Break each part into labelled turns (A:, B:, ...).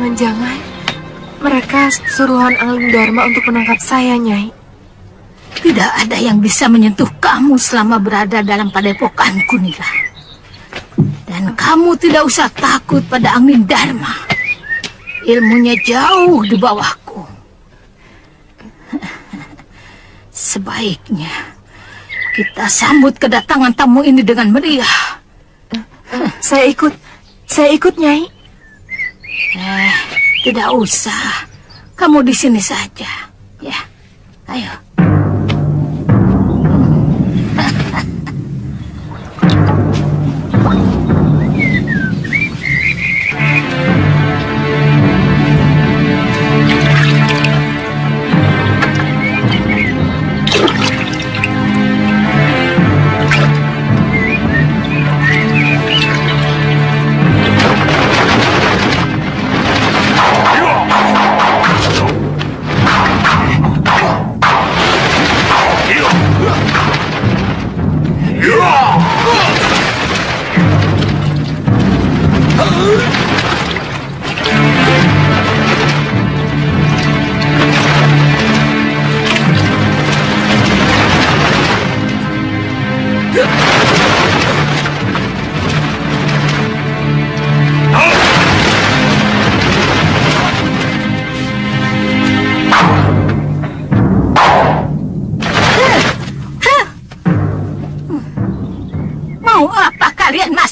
A: Jangan-jangan mereka suruhan Angling Dharma untuk menangkap saya, Nyai.
B: Tidak ada yang bisa menyentuh kamu selama berada dalam padepokanku, Nila. Dan kamu tidak usah takut pada Angling Dharma. Ilmunya jauh di bawahku. Sebaiknya kita sambut kedatangan tamu ini dengan meriah.
A: Saya ikut, Nyai.
B: Tidak usah. Kamu di sini saja. Ya, ayo.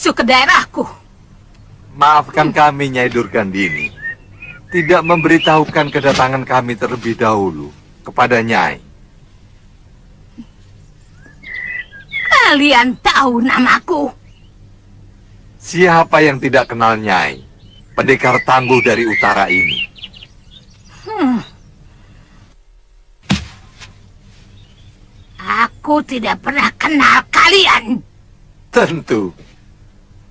B: Ke daerahku.
C: Maafkan kami, Nyai Durgandini. Tidak memberitahukan kedatangan kami terlebih dahulu kepada Nyai.
B: Kalian tahu namaku?
C: Siapa yang tidak kenal Nyai? Pendekar tangguh dari utara ini.
B: Aku tidak pernah kenal kalian.
C: Tentu.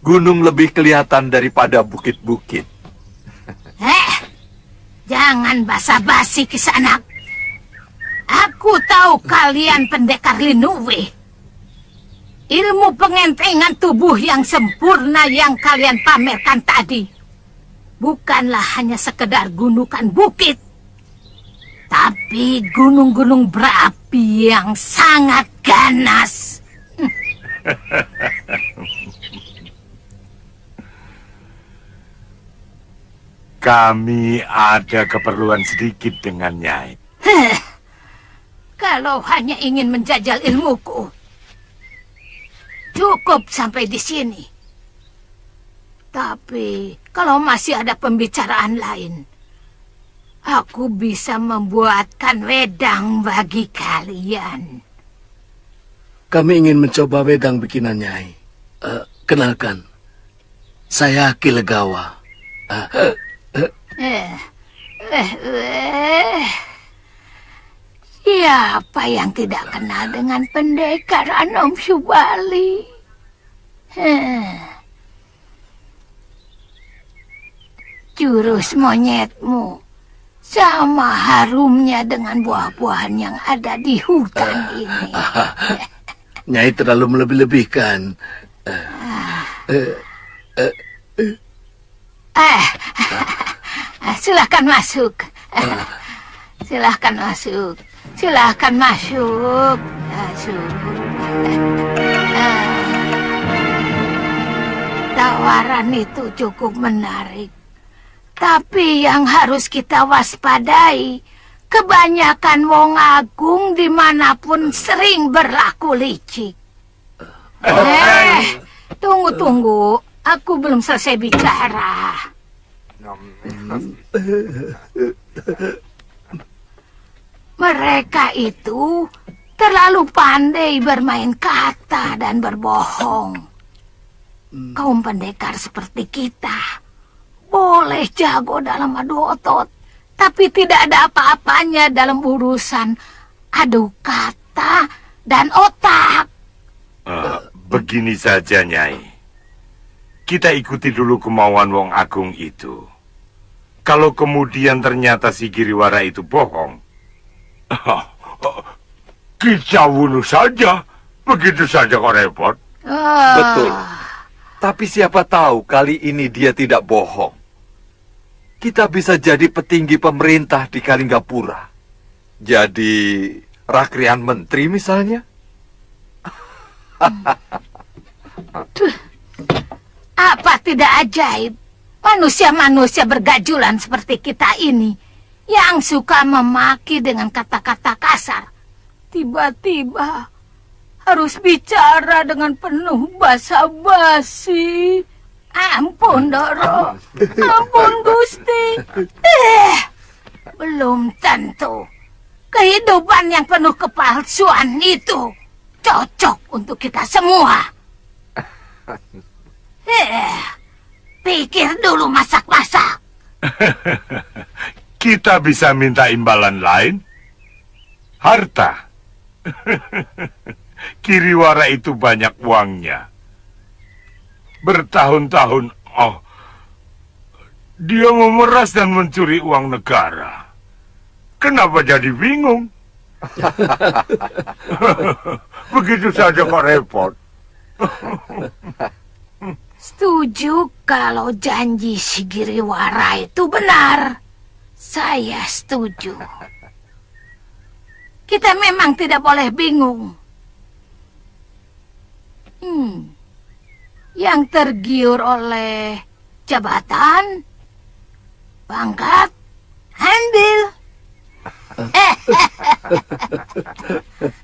C: Gunung lebih kelihatan daripada bukit-bukit.
B: Jangan basa-basi, Kisanak. Aku tahu kalian pendekar Linuwe. Ilmu pengentengan tubuh yang sempurna yang kalian pamerkan tadi bukanlah hanya sekedar gundukan bukit, tapi gunung-gunung berapi yang sangat ganas.
D: Kami ada keperluan sedikit dengan Nyai.
B: Kalau hanya ingin menjajal ilmuku, cukup sampai di sini. Tapi kalau masih ada pembicaraan lain, aku bisa membuatkan wedang bagi kalian.
E: Kami ingin mencoba wedang bikinan Nyai. Kenalkan, saya Ki Legawa.
B: Siapa yang tidak kenal dengan pendekar Anom Subali? Jurus monyetmu sama harumnya dengan buah-buahan yang ada di hutan ini.
E: Nyai terlalu melebih-lebihkan.
B: Silahkan masuk. Silahkan masuk. Silahkan masuk. Tawaran itu cukup menarik. Tapi yang harus kita waspadai, kebanyakan wong agung dimanapun sering berlaku licik. Tunggu. Aku belum selesai bicara. Mereka itu terlalu pandai bermain kata dan berbohong. Kaum pendekar seperti kita boleh jago dalam adu otot, tapi tidak ada apa-apanya dalam urusan adu kata dan otak.
D: Begini saja, Nyai. Kita ikuti dulu kemauan Wong Agung itu. Kalau kemudian ternyata si Giriwara itu bohong, kita bunuh saja. Begitu saja kok repot.
C: Betul. Tapi siapa tahu kali ini dia tidak bohong. kita bisa jadi petinggi pemerintah di Kalinggapura. Jadi rakrian menteri misalnya.
B: Apa tidak ajaib manusia-manusia bergajulan seperti kita ini yang suka memaki dengan kata-kata kasar tiba-tiba harus bicara dengan penuh basa-basi. Ampun, Doro. Ampun, Gusti. Belum tentu kehidupan yang penuh kepalsuan itu cocok untuk kita semua. Pikir dulu masak-masak.
D: Kita bisa minta imbalan lain? Harta. Kiriwara itu banyak uangnya. Bertahun-tahun, dia memeras dan mencuri uang negara. Kenapa jadi bingung? Begitu saja kok repot.
B: Setuju kalau janji Sigiriwara itu benar. Saya setuju. Kita memang tidak boleh bingung. Yang tergiur oleh jabatan, pangkat, ambil.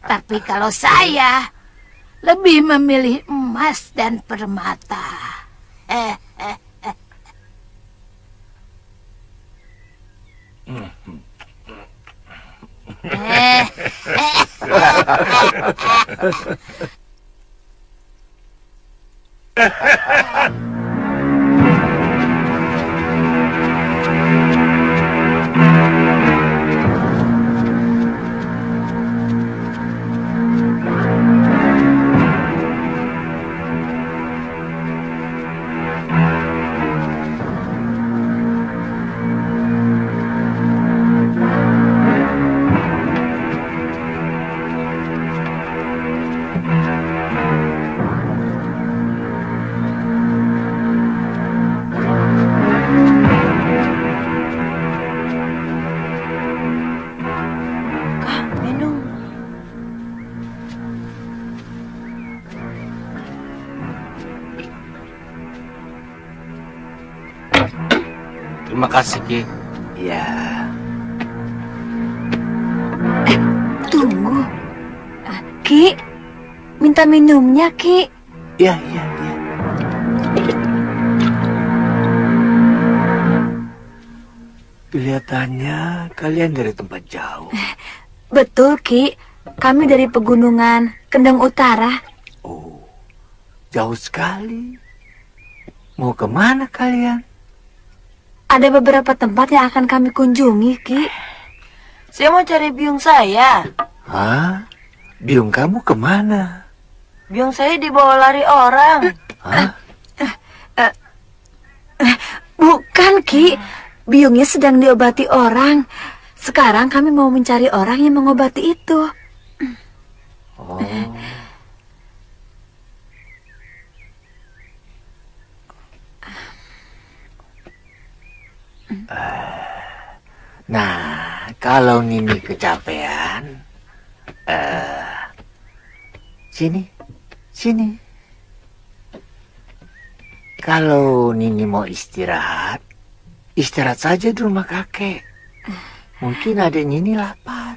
B: Tapi kalau saya lebih memilih emas dan permata.
E: Terima kasih, Ki. Ya.
A: Tunggu. Ki, minta minumnya, Ki.
E: Ya. Kelihatannya kalian dari tempat jauh.
A: Betul, Ki. Kami dari pegunungan Kendeng Utara.
E: Oh, jauh sekali. Mau kemana kalian?
A: Ada beberapa tempat yang akan kami kunjungi, Ki.
F: Saya mau cari biung saya.
E: Hah? Biung kamu kemana?
F: Biung saya dibawa lari orang.
E: Hah?
A: Bukan, Ki. Biungnya sedang diobati orang. Sekarang kami mau mencari orang yang mengobati itu.
E: Oh. Nah, kalau Nini kecapean, sini. Kalau Nini mau istirahat saja di rumah kakek. Mungkin adik Nini lapar.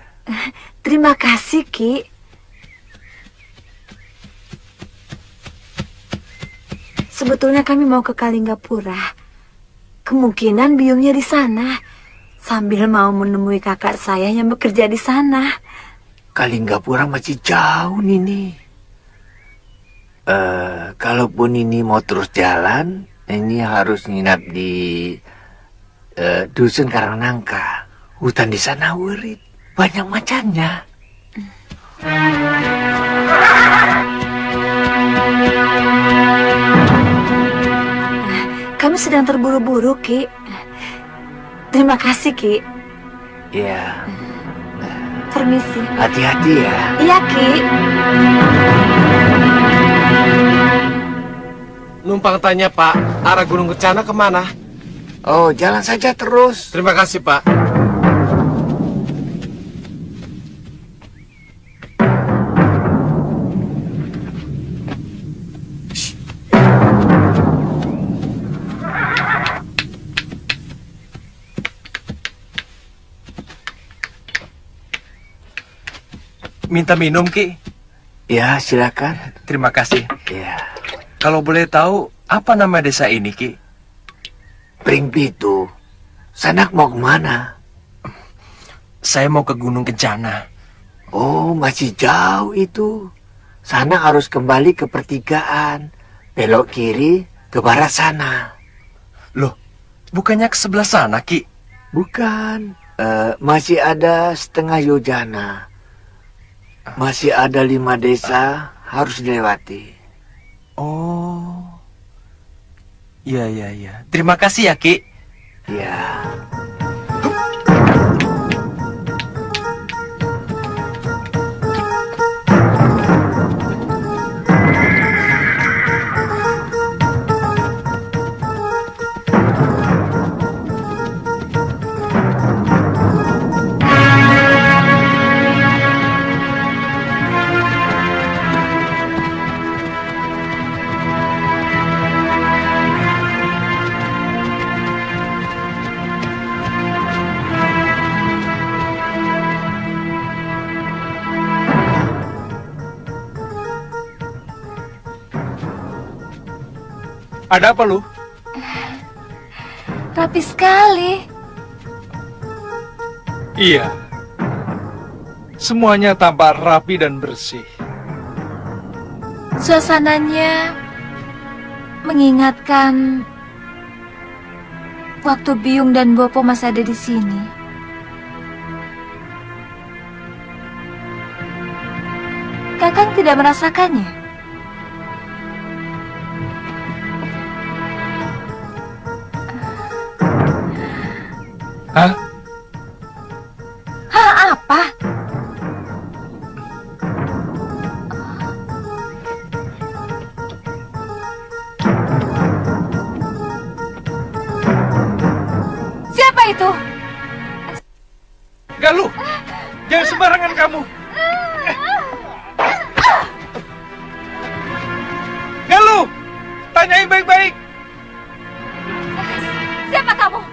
A: Terima kasih, Ki. Sebetulnya kami mau ke Kalinggapura. Kemungkinan biungnya di sana. Sambil mau menemui kakak saya yang bekerja di sana.
E: Kalinggapura masih jauh, Nini. Kalaupun Nini mau terus jalan, Nini harus nginap di dusun Karangnangka. Hutan di sana urit, banyak macannya.
A: Kami sedang terburu-buru, Ki. Terima kasih, Ki.
E: Ya,
A: Permisi.
E: hati-hati ya.
A: Iya, Ki.
G: Numpang tanya Pak, arah Gunung Kencana kemana?
E: Oh, jalan saja terus.
G: Terima kasih, Pak. Minta minum, Ki.
E: Ya, silakan.
G: Terima kasih.
E: Ya.
G: Kalau boleh tahu, apa nama desa ini, Ki?
E: Pringbitu. Sanak mau kemana?
G: Saya mau ke Gunung Kencana.
E: Oh, masih jauh itu. Sana harus kembali ke pertigaan. Belok kiri ke barat sana.
G: Loh, bukannya ke sebelah sana, Ki?
E: Bukan. Masih ada setengah yojana. Masih ada 5 desa harus dilewati.
G: Oh. Ya. Terima kasih ya, Ki.
E: Ya.
G: Ada apa lu?
A: Rapi sekali.
H: Iya. Semuanya tampak rapi dan bersih.
A: Suasananya mengingatkan waktu Biung dan Bopo masih ada di sini. Kakang tidak merasakannya?
H: Hah?
A: Hah, apa? Siapa itu?
H: Galuh, jangan sembarangan kamu. Galuh, tanyain baik-baik.
A: Siapa kamu?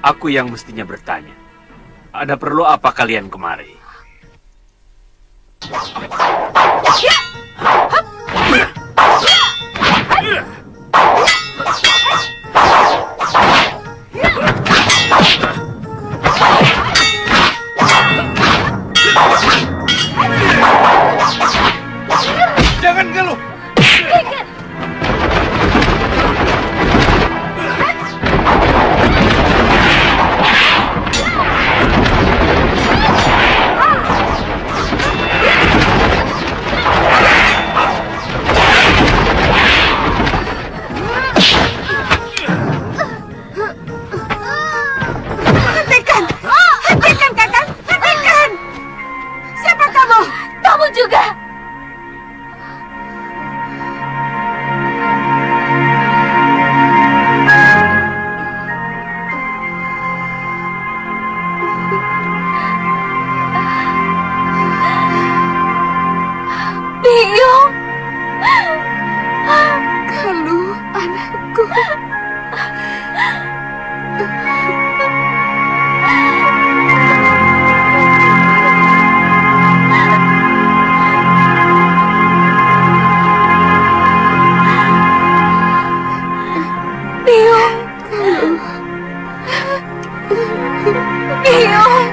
I: Aku yang mestinya bertanya. Ada perlu apa kalian kemari?
H: Jangan Galuh.
A: Hentikan, Kakang! Hentikan! Siapa kamu? Kamu juga! Biung! Galuh, anakku. Biung. Biung.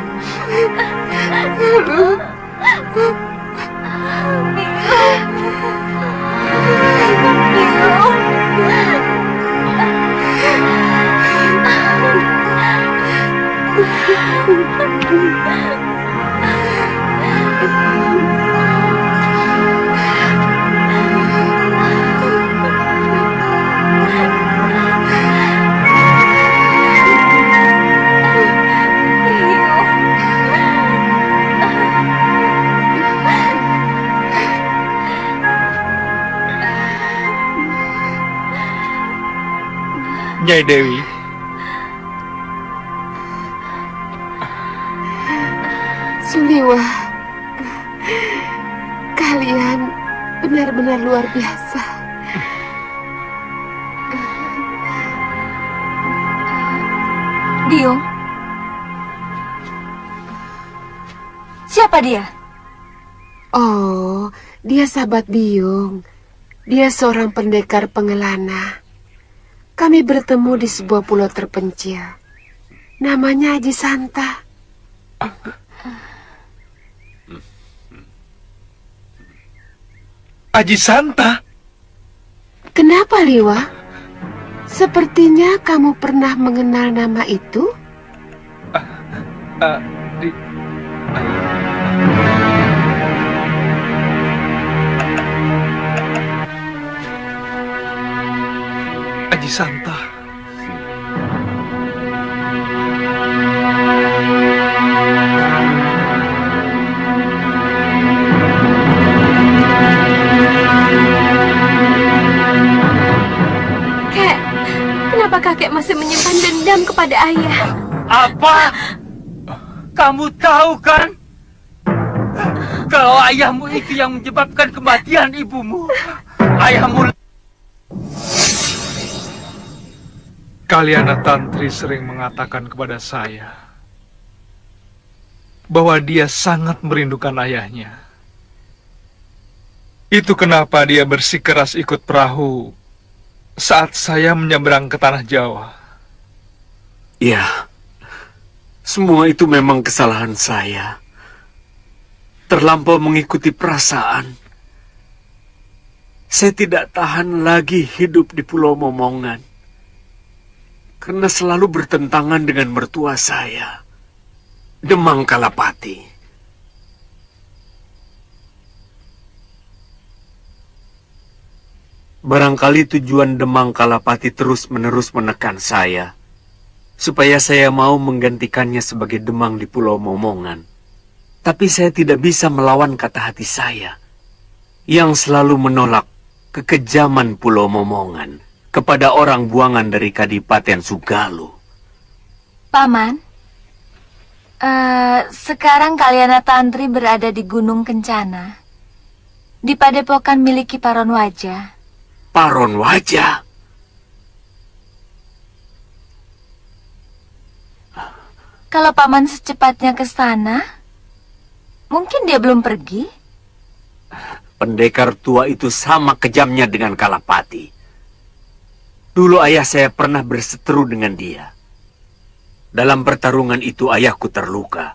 H: Nyai Dewi,
J: Suliwa, kalian benar-benar luar biasa.
A: Biung. Siapa dia?
J: Oh, dia sahabat Biung. Dia seorang pendekar pengelana. Kami bertemu di sebuah pulau terpencil. Namanya Haji Santa.
H: Haji Santa?
J: Kenapa, Liwa? Sepertinya kamu pernah mengenal nama itu?
H: Haji Santa.
J: Kenapa kakek masih menyimpan dendam kepada ayah?
I: Apa? Kamu tahu kan? Kalau ayahmu itu yang menyebabkan kematian ibumu. Ayahmu...
H: Kaliana Tantri sering mengatakan kepada saya bahwa dia sangat merindukan ayahnya. Itu kenapa dia bersikeras ikut perahu saat saya menyeberang ke tanah Jawa.
K: Ya, semua itu memang kesalahan saya. Terlampau mengikuti perasaan. Saya tidak tahan lagi hidup di Pulau Momongan. Karena selalu bertentangan dengan mertua saya, Demang Kalapati. Barangkali tujuan Demang Kalapati terus-menerus menekan saya, supaya saya mau menggantikannya sebagai Demang di Pulau Momongan. Tapi saya tidak bisa melawan kata hati saya, yang selalu menolak kekejaman Pulau Momongan kepada orang buangan dari Kadipaten Sugalu.
A: Paman, sekarang Kaliana Tantri berada di Gunung Kencana, di padepokan milik Ki Paron Wajah.
K: Paron Wajah?
A: Kalau Paman secepatnya ke sana, mungkin dia belum pergi.
K: Pendekar tua itu sama kejamnya dengan Kalapati. Dulu ayah saya pernah berseteru dengan dia. Dalam pertarungan itu ayahku terluka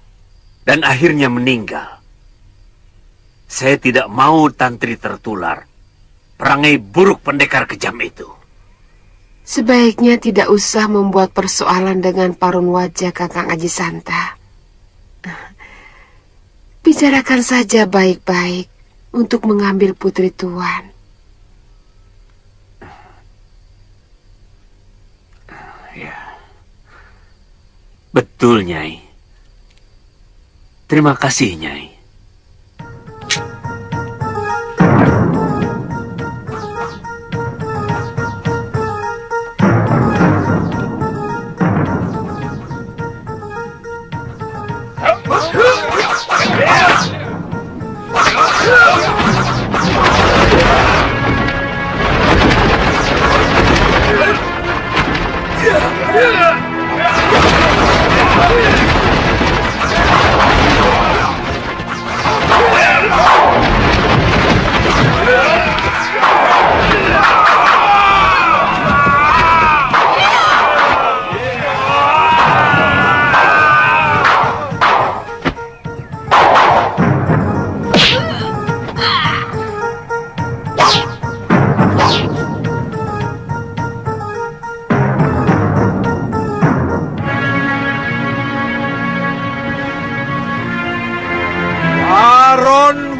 K: dan akhirnya meninggal. Saya tidak mau Tantri tertular perangai buruk pendekar kejam itu.
J: Sebaiknya tidak usah membuat persoalan dengan Paron Wajah, Kakang Haji Santa. Bicarakan saja baik-baik untuk mengambil putri tuan.
K: Ya. Betul, Nyai. Terima kasih, Nyai.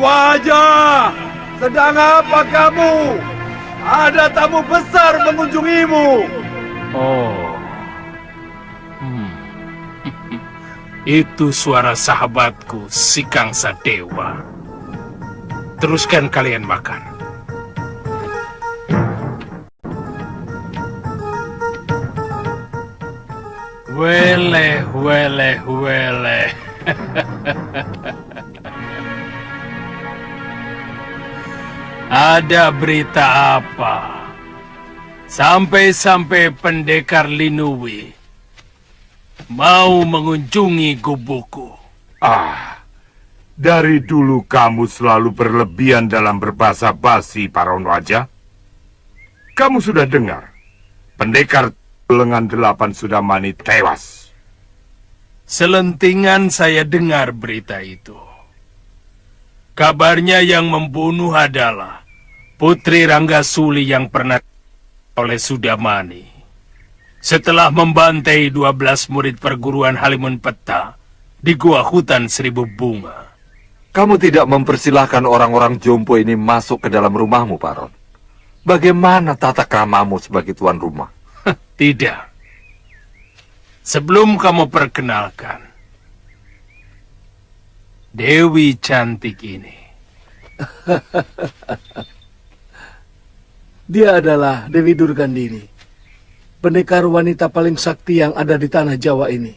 H: Wajah, sedang apa kamu? Ada tamu besar mengunjungimu.
L: Oh, itu suara sahabatku, si Kangsa Dewa. Teruskan kalian makan. Weleh, weleh, weleh. Ada berita apa? Sampai-sampai pendekar Linui mau mengunjungi gubukku.
D: Dari dulu kamu selalu berlebihan dalam berbahasa basi, Paron Wajah. Kamu sudah dengar, pendekar lengan 8 Sudamani tewas.
L: Selentingan saya dengar berita itu. Kabarnya yang membunuh adalah Putri Ranggasuli yang pernah oleh Sudamani. Setelah membantai 12 murid perguruan Halimun Peta di gua hutan 1000 bunga.
C: Kamu tidak mempersilahkan orang-orang jompo ini masuk ke dalam rumahmu, Paron. Bagaimana tata kramamu sebagai tuan rumah?
L: Tidak. Sebelum kamu perkenalkan Dewi cantik ini.
M: Dia adalah Dewi Durgandini, pendekar wanita paling sakti yang ada di tanah Jawa ini.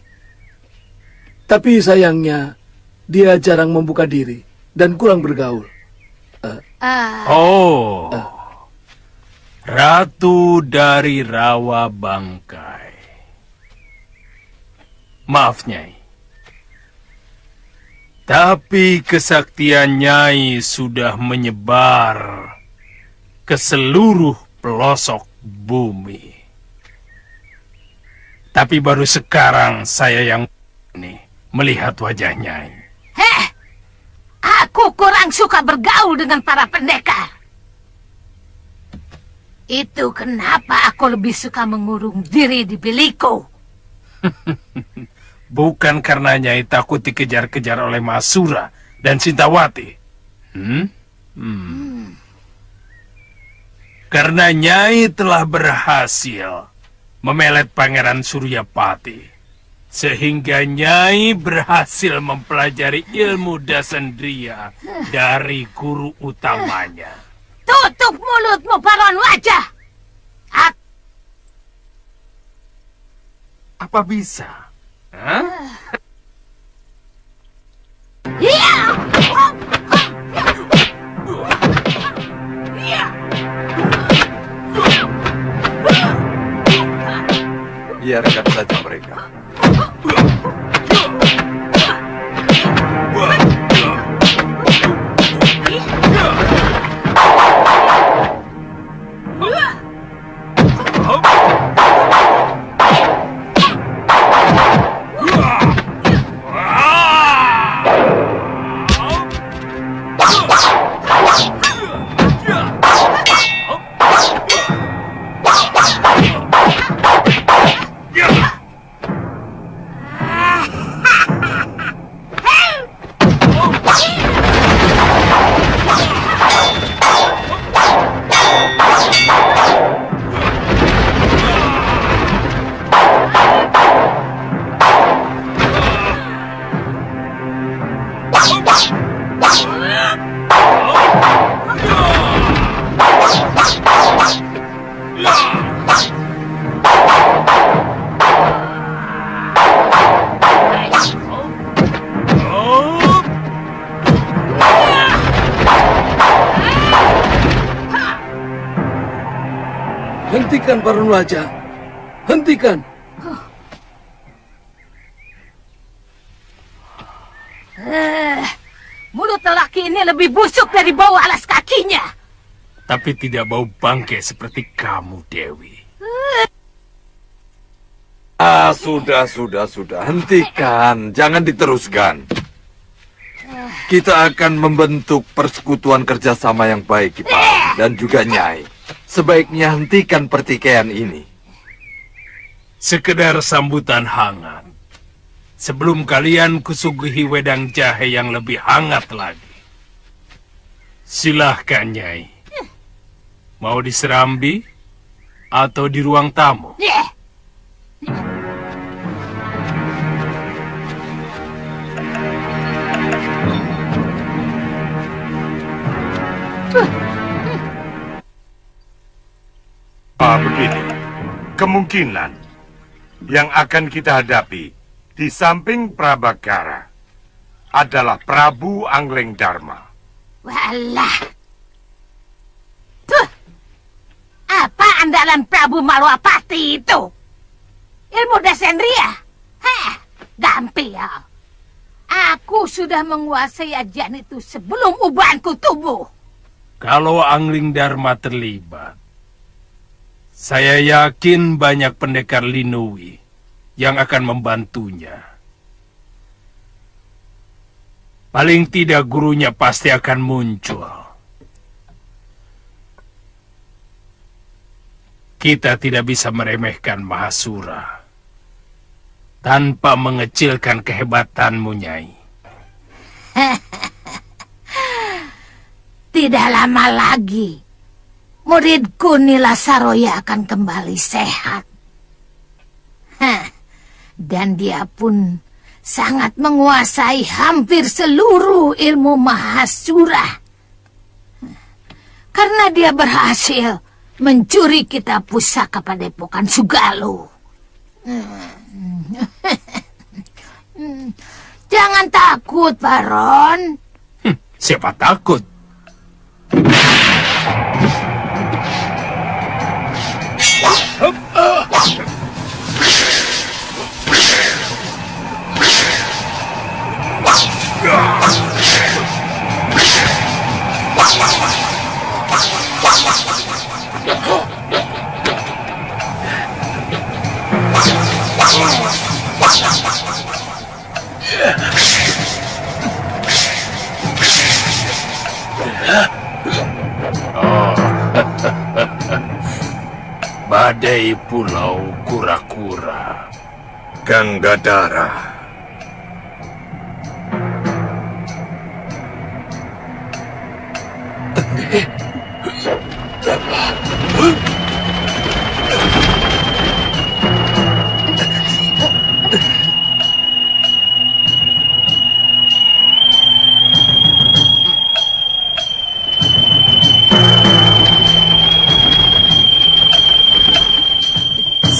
M: Tapi sayangnya, dia jarang membuka diri dan kurang bergaul.
L: Ratu dari Rawa Bangkai. Maaf, Nyai. Tapi kesaktian Nyai sudah menyebar ke seluruh pelosok bumi. Tapi baru sekarang saya yang ini melihat wajah Nyai.
B: Aku kurang suka bergaul dengan para pendekar. Itu kenapa aku lebih suka mengurung diri di bilikku.
L: Bukan karena Nyai takut dikejar-kejar oleh Masura dan Sintawati. Karena Nyai telah berhasil memelet Pangeran Suryapati, sehingga Nyai berhasil mempelajari ilmu Dasandria dari guru utamanya.
B: Tutup mulutmu, Paron Wajah.
L: Apa bisa?
C: Biarkan saja mereka.
M: Hentikan, Paron Wajah. Hentikan.
B: Mulut lelaki ini lebih busuk dari bau alas kakinya.
L: Tapi tidak bau bangkai seperti kamu, Dewi.
C: Sudah. Hentikan. Jangan diteruskan. Kita akan membentuk persekutuan kerjasama yang baik, Kiparun, dan juga Nyai. Sebaiknya hentikan pertikaian ini.
L: Sekedar sambutan hangat. Sebelum kalian kusuguhi wedang jahe yang lebih hangat lagi. Silahkan, Nyai. Mau di Serambi atau di ruang tamu?
D: Begini, kemungkinan yang akan kita hadapi di samping Prabakara adalah Prabu Angleng Dharma.
B: Walah. Tuh. Apa andalan Prabu Malwapati itu? Ilmu Desendria? Hah, gampil. Aku sudah menguasai ajian itu sebelum ubanku tumbuh.
L: Kalau Angling Dharma terlibat, saya yakin banyak pendekar Linui yang akan membantunya. Paling tidak gurunya pasti akan muncul. Kita tidak bisa meremehkan Mahasura tanpa mengecilkan kehebatanmu, Nyai.
B: Tidak lama lagi, muridku Nila Saroya akan kembali sehat. Dan dia pun sangat menguasai hampir seluruh ilmu Mahasura. Karena dia berhasil mencuri kitab pusaka Padepokan Sugalo. Jangan takut, Baron.
L: Siapa takut? Badai Pulau Kura-Kura.
D: Ganggadara.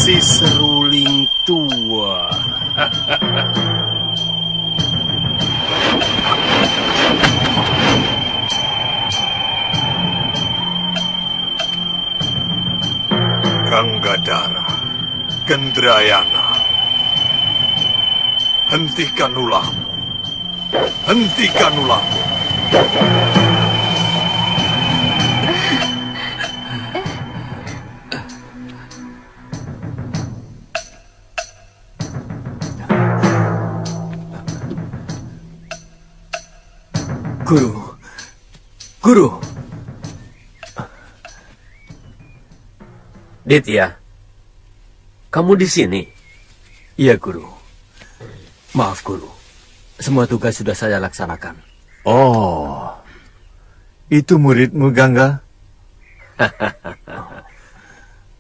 L: Si seruling tua.
C: Ganggadara, Gendrayana, hentikan ulahmu. Hentikan ulahmu.
K: Guru. Ditya, kamu di sini?
N: Iya, Guru. Maaf, Guru. Semua tugas sudah saya laksanakan.
C: Oh, itu muridmu, Gangga?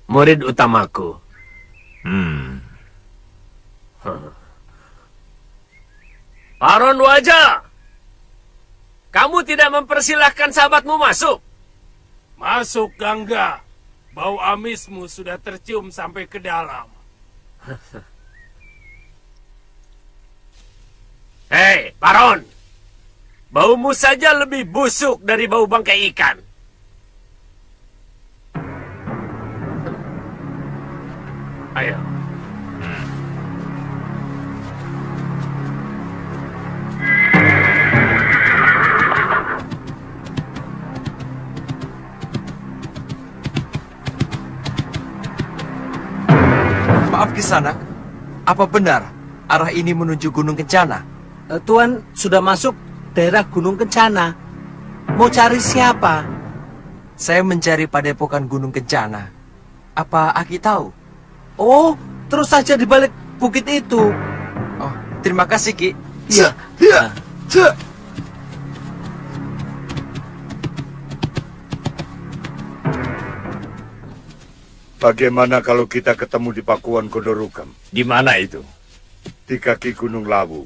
K: Murid utamaku. Baron Wajah, kamu tidak mempersilahkan sahabatmu masuk?
L: Masuk, Gangga. Bau amismu sudah tercium sampai ke dalam.
K: Hei, Baron. Baumu saja lebih busuk dari bau bangkai ikan. Ayo.
G: Maaf Kisanak, apa benar arah ini menuju Gunung Kencana?
E: Tuan sudah masuk daerah Gunung Kencana. Mau cari siapa?
G: Saya mencari Padepokan Gunung Kencana. Apa Aki tahu?
E: Oh, terus saja di balik bukit itu.
G: Oh, terima kasih, Ki.
E: Iya.
D: Bagaimana kalau kita ketemu di Pakuan Gondorugam?
K: Di mana itu?
D: Di kaki Gunung Lawu.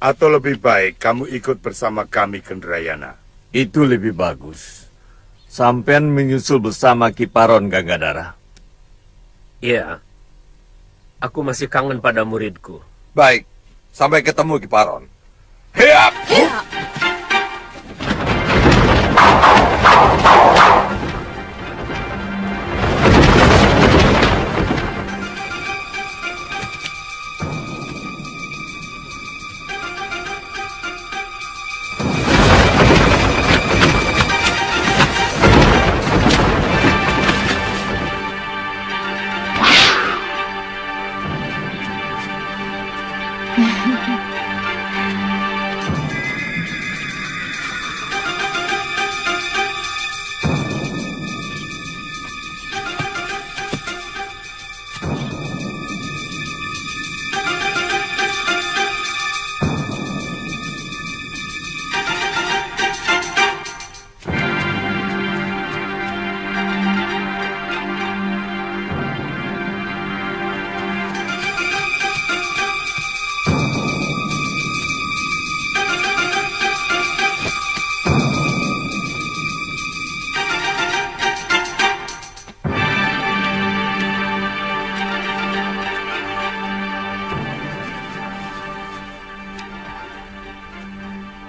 D: Atau lebih baik kamu ikut bersama kami Gendrayana.
C: Itu lebih bagus. Sampean menyusul bersama Kiparon, Ganggadara.
K: Iya. Aku masih kangen pada muridku.
C: Baik, sampai ketemu Kiparon.
L: Heap!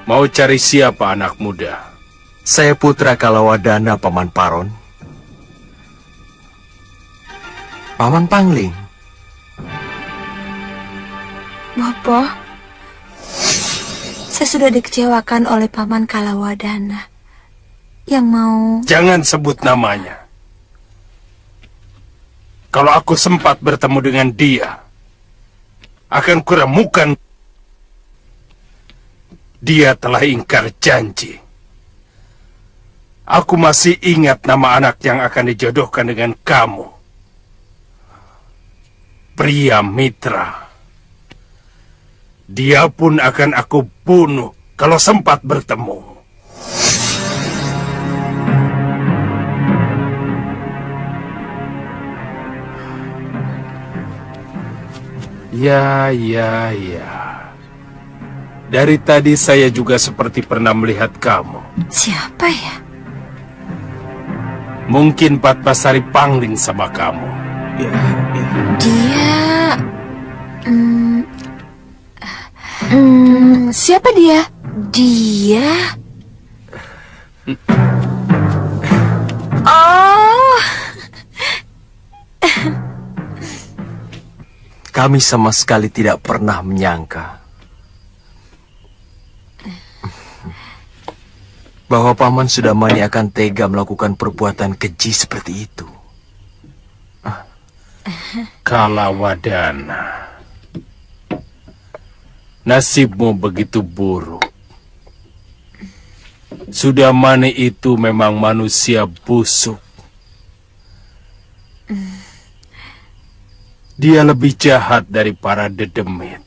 L: Mau cari siapa anak muda?
G: Saya putra Kalawadana, Paman Paron. Paman Pangling.
A: Bopo, saya sudah dikecewakan oleh Paman Kalawadana yang mau...
L: Jangan sebut namanya. Kalau aku sempat bertemu dengan dia, akan kuremukan. Dia telah ingkar janji. Aku masih ingat nama anak yang akan dijodohkan dengan kamu. Pria Mitra. Dia pun akan aku bunuh kalau sempat bertemu. Ya. Dari tadi saya juga seperti pernah melihat kamu.
A: Siapa ya?
L: Mungkin Patmasari Pangling sama kamu.
A: Dia... siapa dia? Dia... Oh...
G: Kami sama sekali tidak pernah menyangka bahwa Paman Sudamani akan tega melakukan perbuatan keji seperti itu.
L: Kalawadana, nasibmu begitu buruk. Sudamani itu memang manusia busuk. Dia lebih jahat dari para dedemit.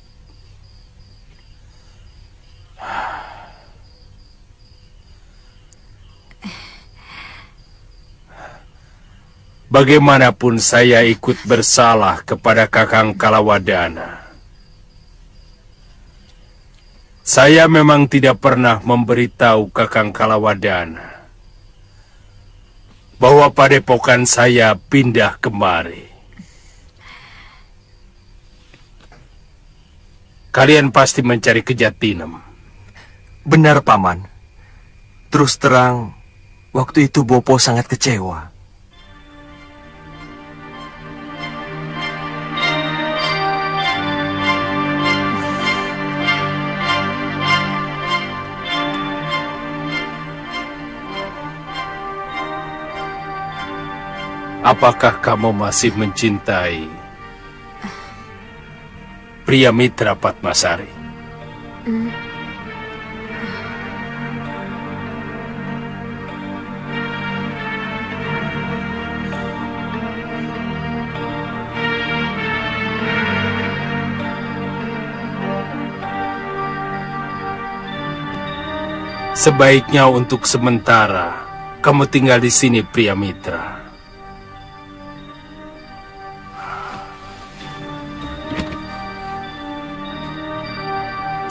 L: Bagaimanapun saya ikut bersalah kepada Kakang Kalawadana. Saya memang tidak pernah memberitahu Kakang Kalawadana bahwa padepokan saya pindah kemari. Kalian pasti mencari Kejatinem.
G: Benar, Paman. Terus terang, waktu itu Bopo sangat kecewa.
L: Apakah kamu masih mencintai pria Mitra Patmasari? Sebaiknya untuk sementara kamu tinggal di sini, pria Mitra.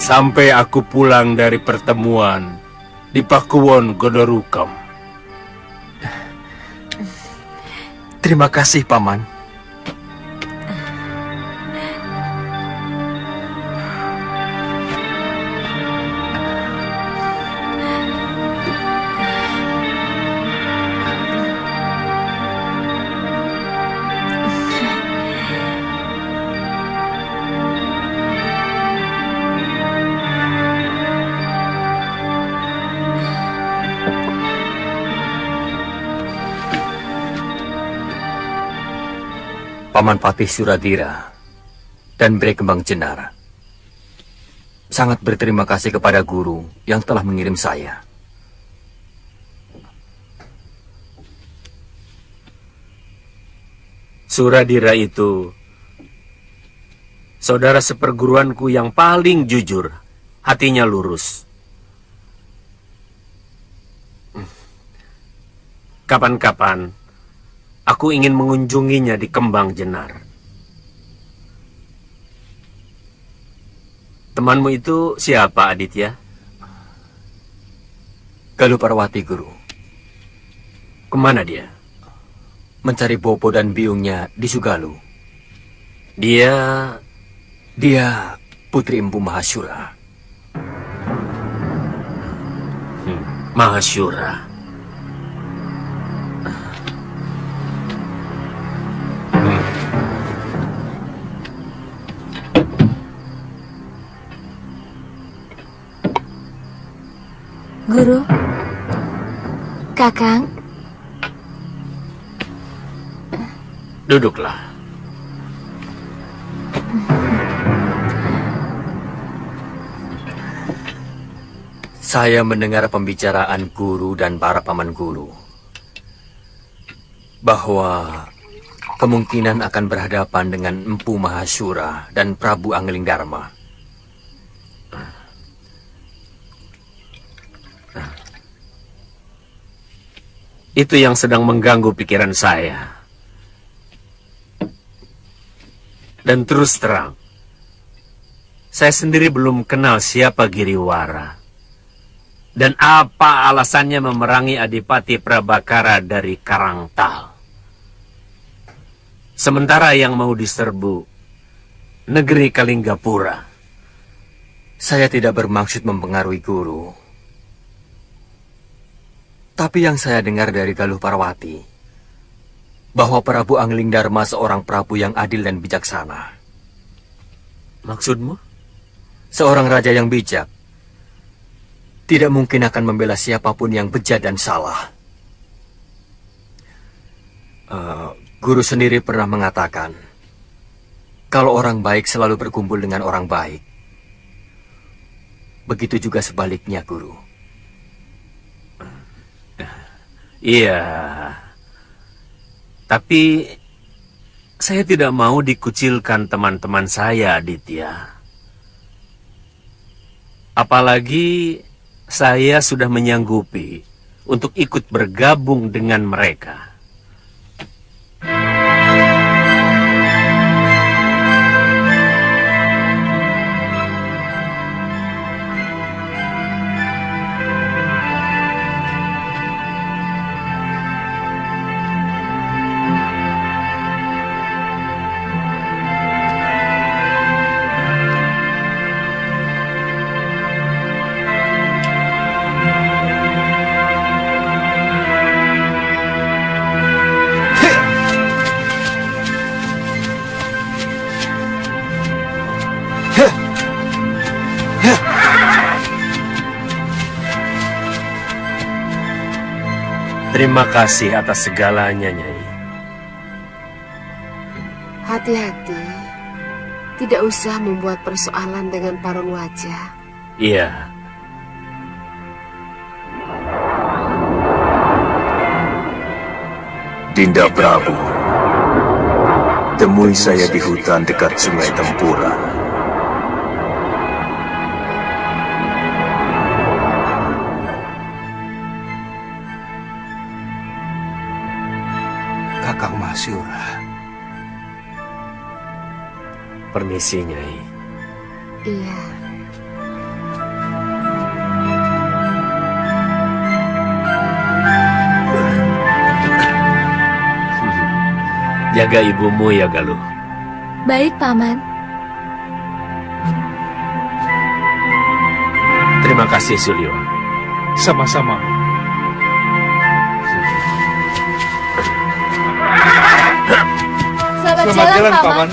L: Sampai aku pulang dari pertemuan di Pakuwon Godorukam.
G: Terima kasih, Paman.
N: Paman Patih Suradira dan Bray Kembang Jenar sangat berterima kasih kepada guru yang telah mengirim saya.
K: Suradira itu saudara seperguruanku yang paling jujur, hatinya lurus. Kapan-kapan aku ingin mengunjunginya di Kembang Jenar. Temanmu itu siapa, Aditya?
N: Galuh Parawati, Guru.
K: Kemana dia?
N: Mencari Bopo dan biungnya di Sugalu.
K: Dia
N: Putri Empu Mahasyura.
K: Mahasyura.
A: Guru, Kakang.
K: Duduklah.
N: Saya mendengar pembicaraan guru dan para paman guru bahwa kemungkinan akan berhadapan dengan Empu Mahasyura dan Prabu Anglingdarma.
K: Itu yang sedang mengganggu pikiran saya. Dan terus terang, saya sendiri belum kenal siapa Giriwara. Dan apa alasannya memerangi Adipati Prabakara dari Karangtal. Sementara yang mau diserbu negeri Kalinggapura.
N: Saya tidak bermaksud mempengaruhi guru. Tapi yang saya dengar dari Galuh Parawati, bahwa Prabu Anglingdarma seorang prabu yang adil dan bijaksana.
K: Maksudmu?
N: Seorang raja yang bijak tidak mungkin akan membela siapapun yang bejat dan salah. Guru sendiri pernah mengatakan, kalau orang baik selalu berkumpul dengan orang baik. Begitu juga sebaliknya, Guru.
K: Iya, tapi saya tidak mau dikucilkan teman-teman saya, Aditya. Apalagi saya sudah menyanggupi untuk ikut bergabung dengan mereka. Terima kasih atas segalanya, Nyai.
J: Hati-hati. Tidak usah membuat persoalan dengan Parun Wajah.
K: Iya.
O: Dinda Prabu, temui saya di hutan dekat Sungai Tempura.
E: Kakang Mahasyura.
K: Permisi, Nyai.
J: Iya.
K: Jaga ibumu ya, Galuh.
A: Baik, Paman.
K: Terima kasih, Sulyo.
H: Sama-sama.
A: Selamat jalan, Paman.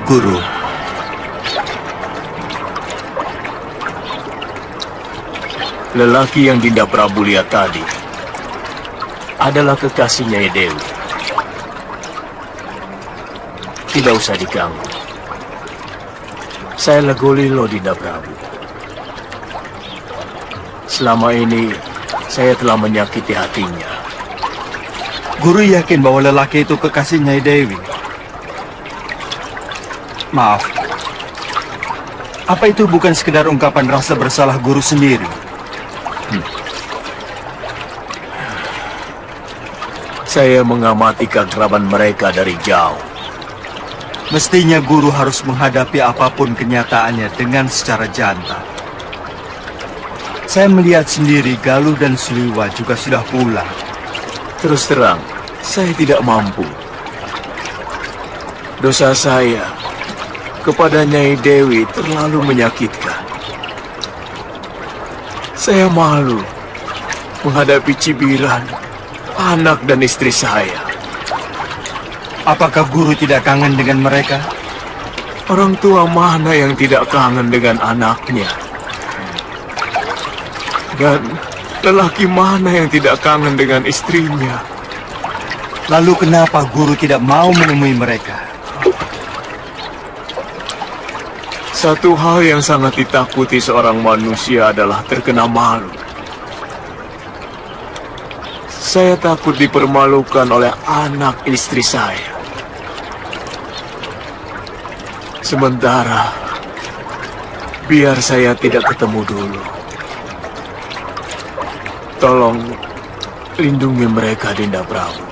N: Guru,
L: lelaki yang Dinda Prabu lihat tadi adalah kekasihnya Dewi. Tidak usah diganggu. Saya Legolilo, Dinda Prabu. Selama ini saya telah menyakiti hatinya.
G: Guru yakin bahwa lelaki itu kekasihnya Dewi? Maaf, apa itu bukan sekedar ungkapan rasa bersalah guru sendiri?
L: Saya mengamati keakraban mereka dari jauh.
G: Mestinya guru harus menghadapi apapun kenyataannya dengan secara jantan. Saya melihat sendiri Galuh dan Suliwa juga sudah pulang.
L: Terus terang, saya tidak mampu. Dosa saya kepada Nyai Dewi terlalu menyakitkan. Saya malu menghadapi cibiran anak dan istri saya.
G: Apakah guru tidak kangen dengan mereka?
L: Orang tua mana yang tidak kangen dengan anaknya? Dan lelaki mana yang tidak kangen dengan istrinya?
G: Lalu kenapa guru tidak mau menemui mereka?
L: Satu hal yang sangat ditakuti seorang manusia adalah terkena malu. Saya takut dipermalukan oleh anak istri saya. Sementara, biar saya tidak ketemu dulu. Tolong lindungi mereka, Dinda Prabu.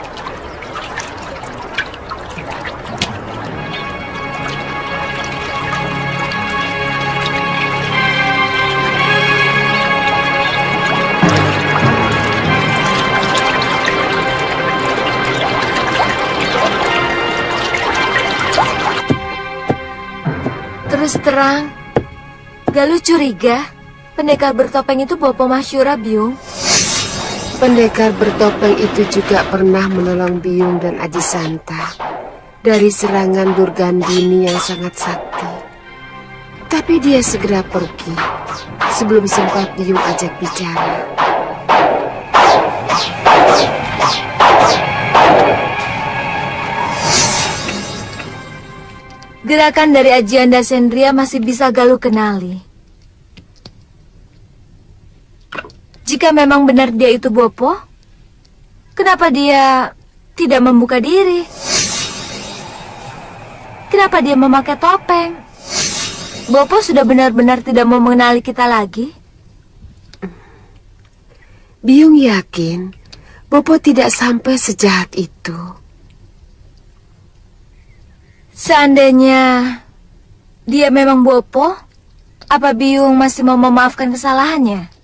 A: Terus terang, Galuh curiga pendekar bertopeng itu Bopo Masyura, Biung.
J: Pendekar bertopeng itu juga pernah menolong Biung dan Aji Santa dari serangan Durgandini yang sangat sakti. Tapi dia segera pergi sebelum sempat Biung ajak bicara.
A: Gerakan dari Ajianda Sendria masih bisa Galuh kenali. Jika memang benar dia itu Bopo, kenapa dia tidak membuka diri? Kenapa dia memakai topeng? Bopo sudah benar-benar tidak mau mengenali kita lagi?
J: Biung yakin Bopo tidak sampai sejahat itu.
A: Seandainya dia memang Bopo, apa Biung masih mau memaafkan kesalahannya?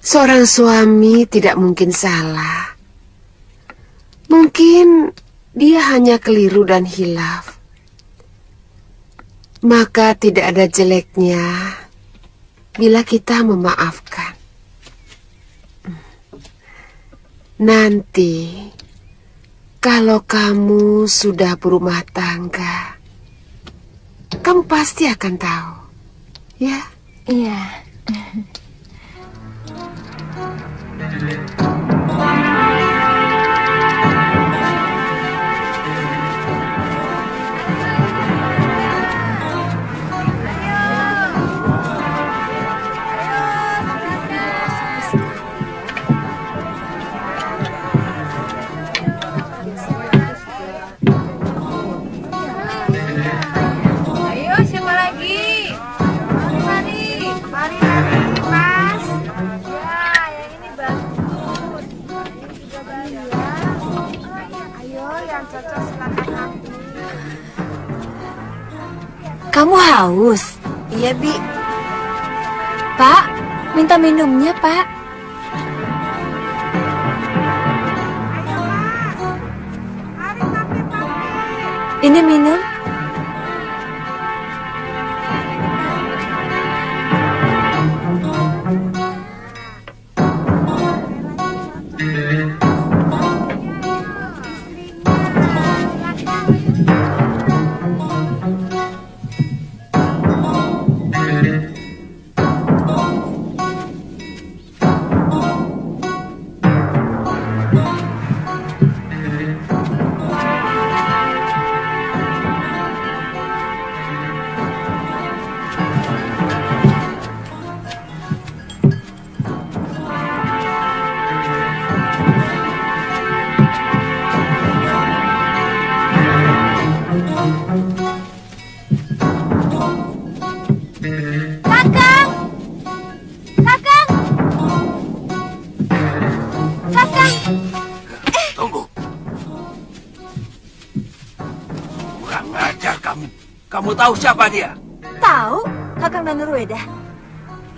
J: Seorang suami tidak mungkin salah. Mungkin dia hanya keliru dan hilaf. Maka tidak ada jeleknya bila kita memaafkan. Nanti kalau kamu sudah berumah tangga, kamu pasti akan tahu, ya?
A: Iya. Kamu haus?
F: Iya, Bi.
A: Pak, minta minumnya, Pak. Ini minum.
L: Kamu tahu siapa dia?
A: Tahu, Kakang Danurueda.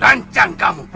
L: Lancang kamu.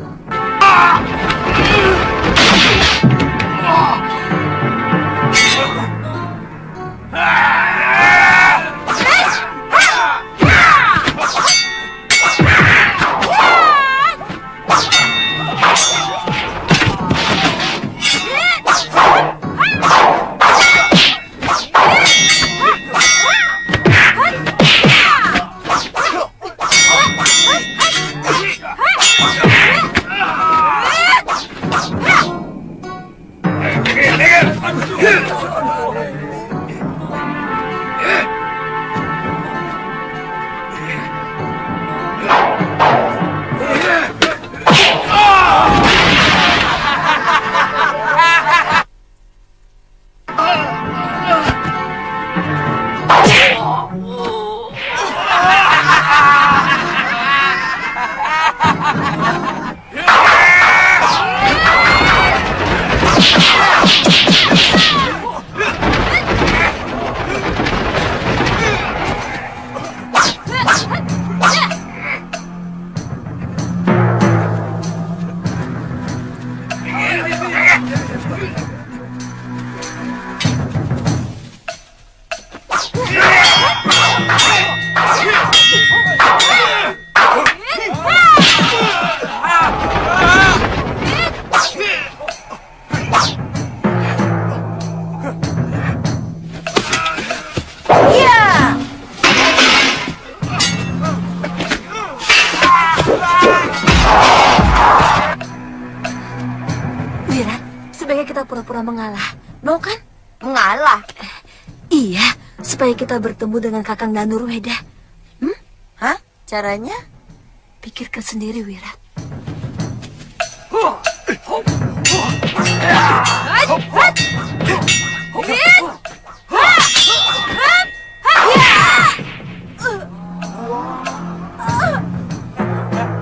A: Pura-pura mengalah, mau kan? Mengalah? Iya, supaya kita bertemu dengan Kakang Danurueda.
F: Hah? Caranya?
A: Pikirkan sendiri, Wirat.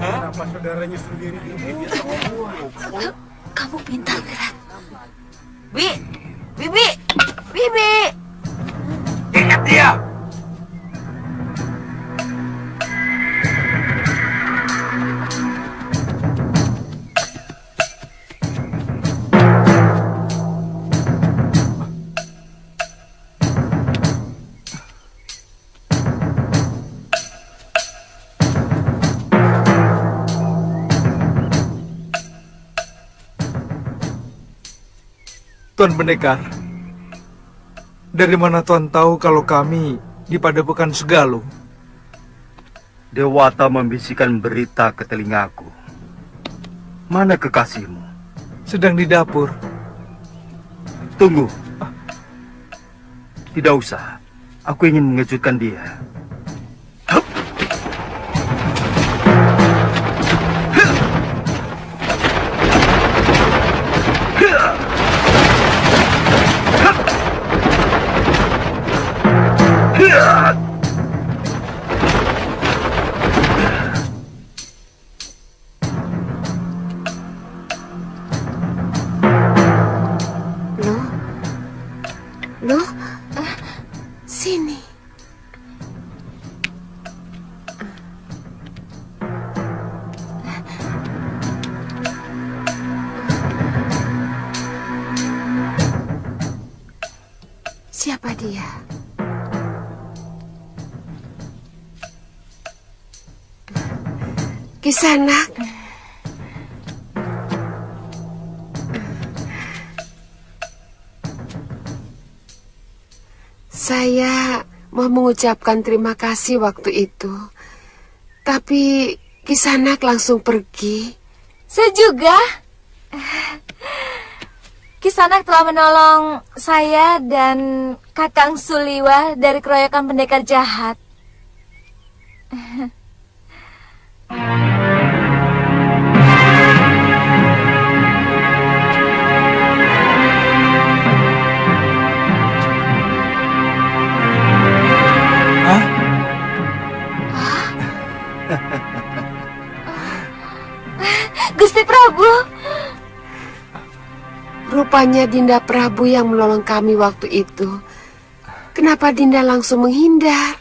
P: Kenapa saudaranya sendiri ini bisa membuat?
A: Kamu pintar, Wirat.
F: Bibi!
L: Ingat dia!
H: Tuan Pendekar, dari mana Tuan tahu kalau kami di Padepokan Segaluh?
Q: Dewata membisikkan berita ke telingaku. Mana kekasihmu?
H: Sedang di dapur.
Q: Tunggu. Tidak usah. Aku ingin mengejutkan dia.
J: dia. Kisanak. Saya mau mengucapkan terima kasih waktu itu. Tapi Kisanak langsung pergi.
A: Saya juga. Kisanak telah menolong saya dan Kakang Suliwa dari keroyokan pendekar jahat. Gusti Prabu.
J: Rupanya Dinda Prabu yang menolong kami waktu itu. Kenapa Dinda langsung menghindar?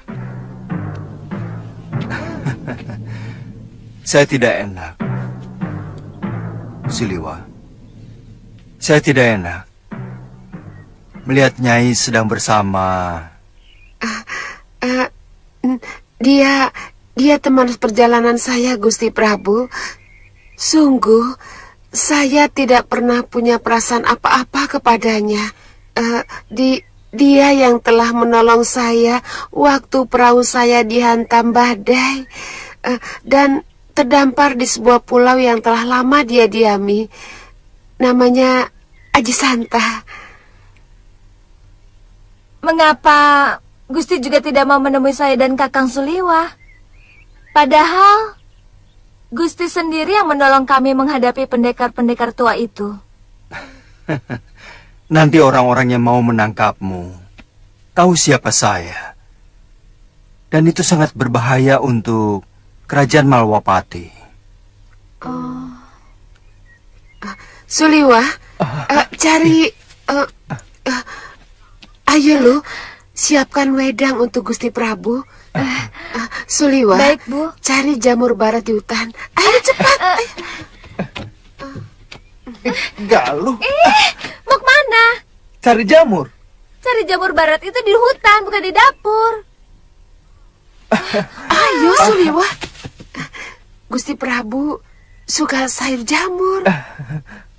G: Saya tidak enak. Suliwa, saya tidak enak melihat Nyai sedang bersama.
J: Dia teman perjalanan saya, Gusti Prabu. Sungguh, saya tidak pernah punya perasaan apa-apa kepadanya. Dia yang telah menolong saya waktu perahu saya dihantam badai dan terdampar di sebuah pulau yang telah lama dia diami. Namanya Aji Santa.
A: Mengapa Gusti juga tidak mau menemui saya dan Kakang Suliwa? Padahal Gusti sendiri yang menolong kami menghadapi pendekar-pendekar tua itu.
G: Nanti orang-orang yang mau menangkapmu tahu siapa saya. Dan itu sangat berbahaya untuk kerajaan Malwapati.
J: Suliwa, cari... ayo lu, siapkan wedang untuk Gusti Prabu. Suliwa,
A: baik, Bu.
J: Cari jamur barat di hutan. Ayo cepat.
G: Galuh.
A: Mau kemana?
G: Cari jamur.
A: Cari jamur barat itu di hutan, bukan di dapur.
J: Ayo Suliwa. Gusti Prabu suka sayur jamur.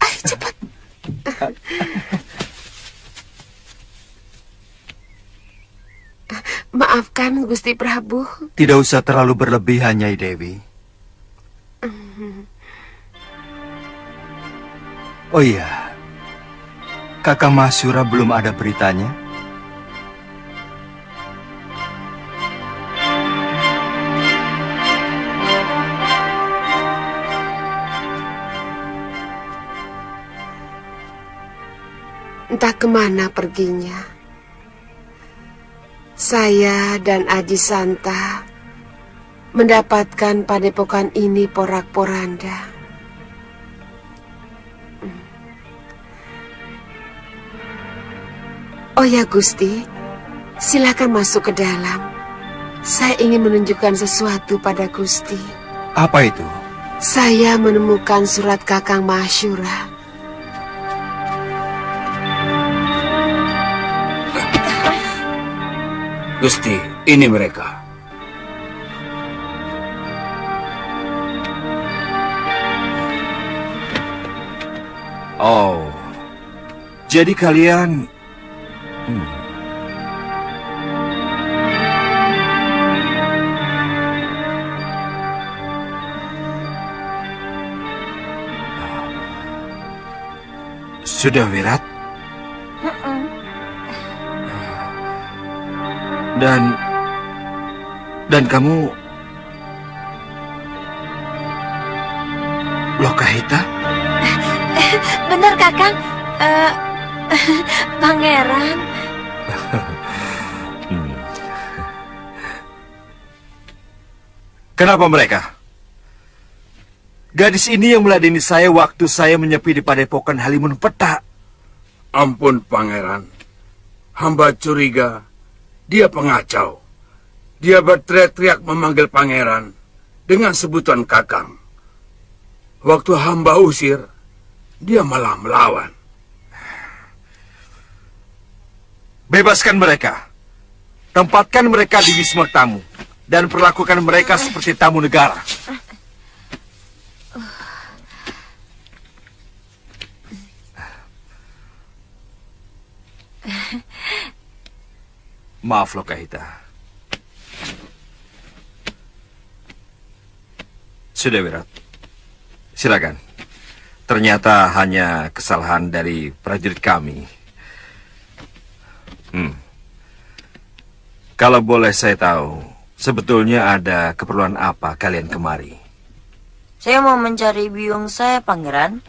J: Ayo cepat. Maafkan Gusti Prabu.
G: Tidak usah terlalu berlebihan, Nyai Dewi. Oh iya, Kakang Mahsura belum ada beritanya?
J: Entah kemana perginya. Saya dan Aji Santa mendapatkan padepokan ini porak-poranda. Oh ya Gusti, silakan masuk ke dalam. Saya ingin menunjukkan sesuatu pada Gusti.
G: Apa itu?
J: Saya menemukan surat Kakang Mahsyura.
K: Gusti, ini mereka.
G: Oh, jadi kalian... Sudah Wirat? Dan kamu Lokahita?
A: Benar Kakang. Pangeran.
G: Kenapa mereka? Gadis ini yang meladeni saya waktu saya menyepi di padepokan Halimun Peta.
L: Ampun, Pangeran. Hamba curiga dia pengacau. Dia berteriak-teriak memanggil Pangeran dengan sebutan Kakang. Waktu hamba usir, dia malah melawan.
R: Bebaskan mereka. Tempatkan mereka di wisma tamu. Dan perlakukan mereka seperti tamu negara. Maaf Lokahita. Sudah Wirat. Silakan. Ternyata hanya kesalahan dari prajurit kami. Kalau boleh saya tahu, sebetulnya ada keperluan apa kalian kemari?
F: Saya mau mencari biung saya, Pangeran.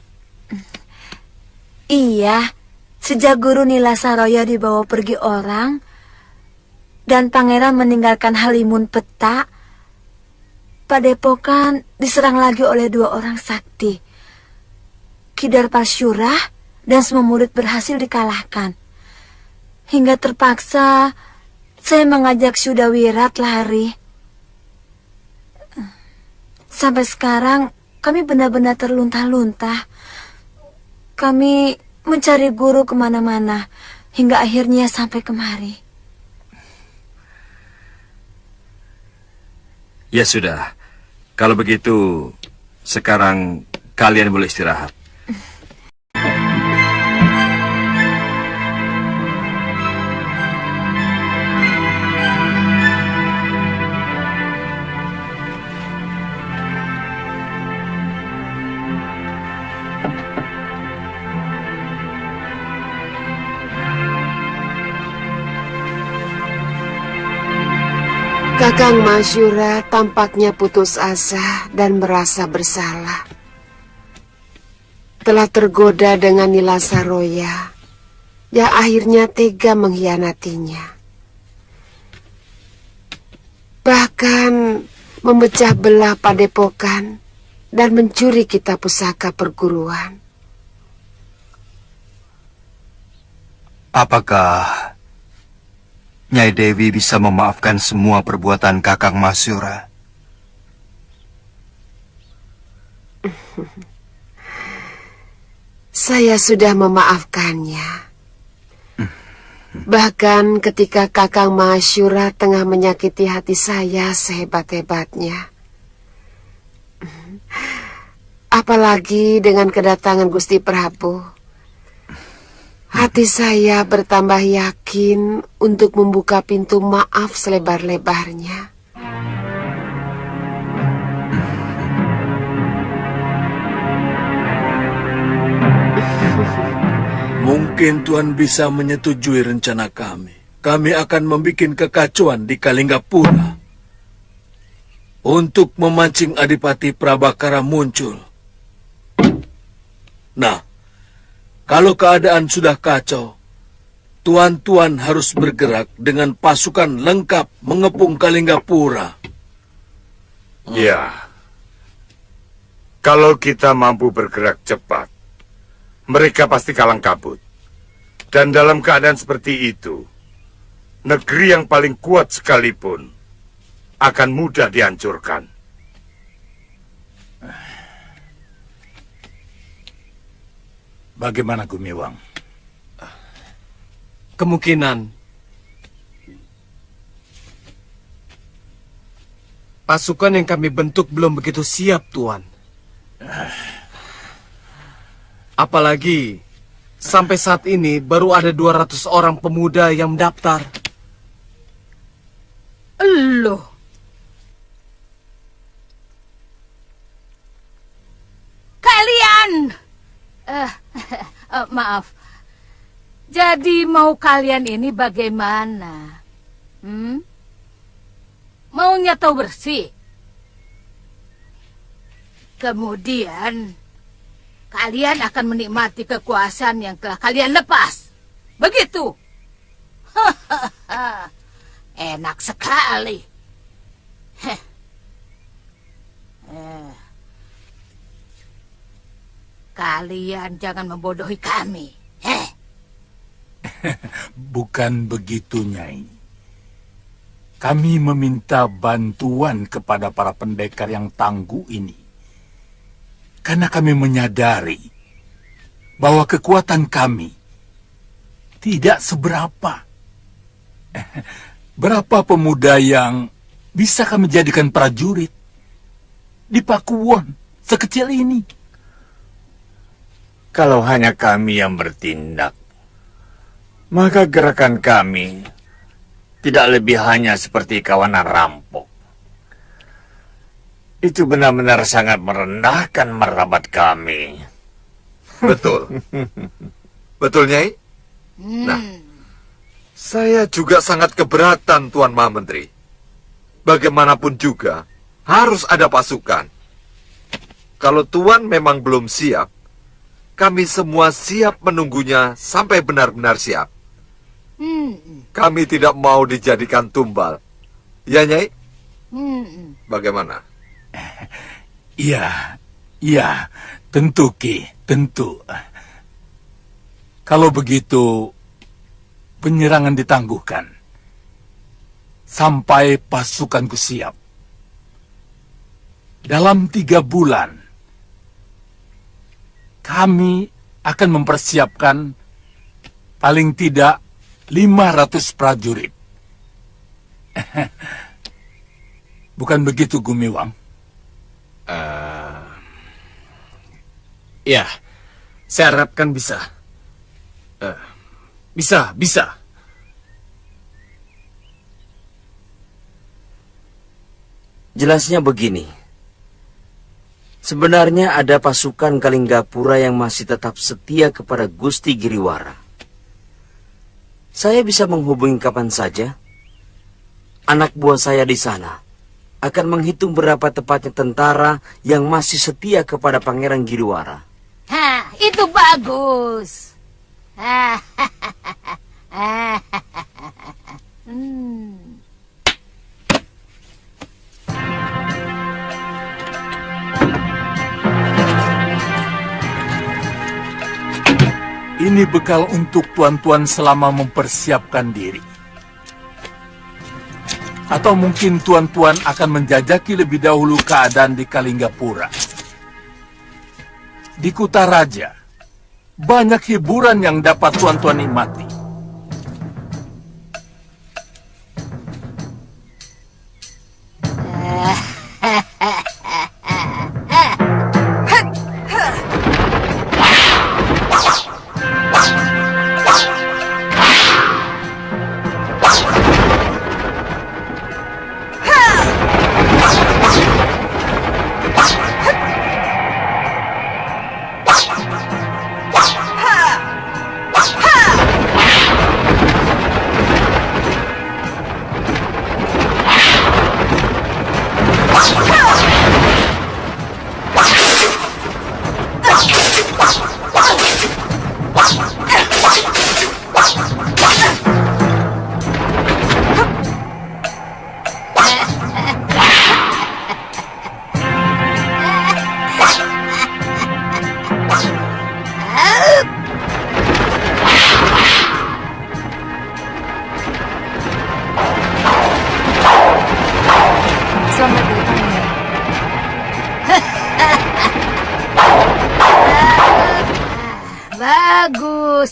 A: Iya, sejak Guru Nila Saroya dibawa pergi orang, dan Pangeran meninggalkan Halimun Peta, Padepokan diserang lagi oleh 2 orang sakti. Kidar Pasyurah dan semua murid berhasil dikalahkan. Hingga terpaksa saya mengajak Sudawirat lari. Sampai sekarang kami benar-benar terlunta-lunta. Kami mencari guru kemana-mana hingga akhirnya sampai kemari.
R: Ya sudah, kalau begitu sekarang kalian boleh istirahat.
J: Kakang Masyura tampaknya putus asa dan merasa bersalah. Telah tergoda dengan Nila Saroya, yang akhirnya tega mengkhianatinya. Bahkan memecah belah padepokan dan mencuri kitab pusaka perguruan.
G: Apakah Nyai Dewi bisa memaafkan semua perbuatan Kakang Masyura?
J: Saya sudah memaafkannya. Bahkan ketika Kakang Masyura tengah menyakiti hati saya sehebat-hebatnya. Apalagi dengan kedatangan Gusti Prabu. Hati saya bertambah yakin untuk membuka pintu maaf selebar-lebarnya.
M: Mungkin Tuan bisa menyetujui rencana kami. Kami akan membuat kekacauan di Kalinggapura untuk memancing Adipati Prabakara muncul. Nah, kalau keadaan sudah kacau, tuan-tuan harus bergerak dengan pasukan lengkap mengepung Kalinggapura.
D: Ya, kalau kita mampu bergerak cepat, mereka pasti kalang kabut. Dan dalam keadaan seperti itu, negeri yang paling kuat sekalipun akan mudah dihancurkan.
L: Bagaimana Gumiwang?
R: Kemungkinan pasukan yang kami bentuk belum begitu siap, Tuan. Apalagi sampai saat ini baru ada 200 orang pemuda yang mendaftar.
B: Loh. Kalian! Maaf. Jadi mau kalian ini bagaimana? Maunya tahu bersih? Kemudian kalian akan menikmati kekuasaan yang telah kalian lepas. Begitu? Enak sekali. Kalian jangan membodohi kami.
L: Bukan begitu, Nyai. Kami meminta bantuan kepada para pendekar yang tangguh ini. Karena kami menyadari bahwa kekuatan kami tidak seberapa Berapa pemuda yang bisa kami jadikan prajurit di Pakuwon sekecil ini?
D: Kalau hanya kami yang bertindak, maka gerakan kami tidak lebih hanya seperti kawanan rampok. Itu benar-benar sangat merendahkan martabat kami.
C: Betul. Betul, Nyai? Nah, saya juga sangat keberatan, Tuan Maha Menteri. Bagaimanapun juga, harus ada pasukan. Kalau Tuan memang belum siap, kami semua siap menunggunya sampai benar-benar siap. Kami tidak mau dijadikan tumbal. Ya, Nyai? Bagaimana?
L: Iya, tentu Ki, tentu. Kalau begitu, penyerangan ditangguhkan sampai pasukanku siap. Dalam 3 bulan, kami akan mempersiapkan paling tidak 500 prajurit. Bukan begitu, Gumiwang?
R: Ya, saya harapkan bisa. Bisa.
F: Jelasnya begini. Sebenarnya ada pasukan Kalinggapura yang masih tetap setia kepada Gusti Giriwara. Saya bisa menghubungi kapan saja. Anak buah saya di sana akan menghitung berapa tepatnya tentara yang masih setia kepada Pangeran Giriwara.
B: Hah, itu bagus.
L: Ini bekal untuk tuan-tuan selama mempersiapkan diri. Atau mungkin tuan-tuan akan menjajaki lebih dahulu keadaan di Kalinggapura. Di Kutaraja, banyak hiburan yang dapat tuan-tuan nikmati.
A: Selamat datang, ya.
B: Bagus.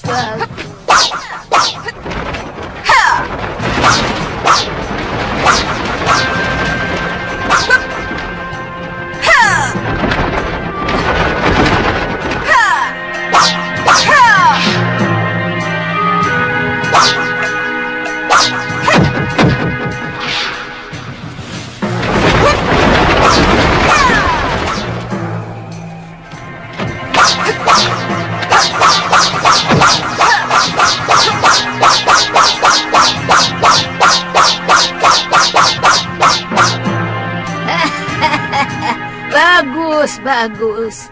B: Bagus.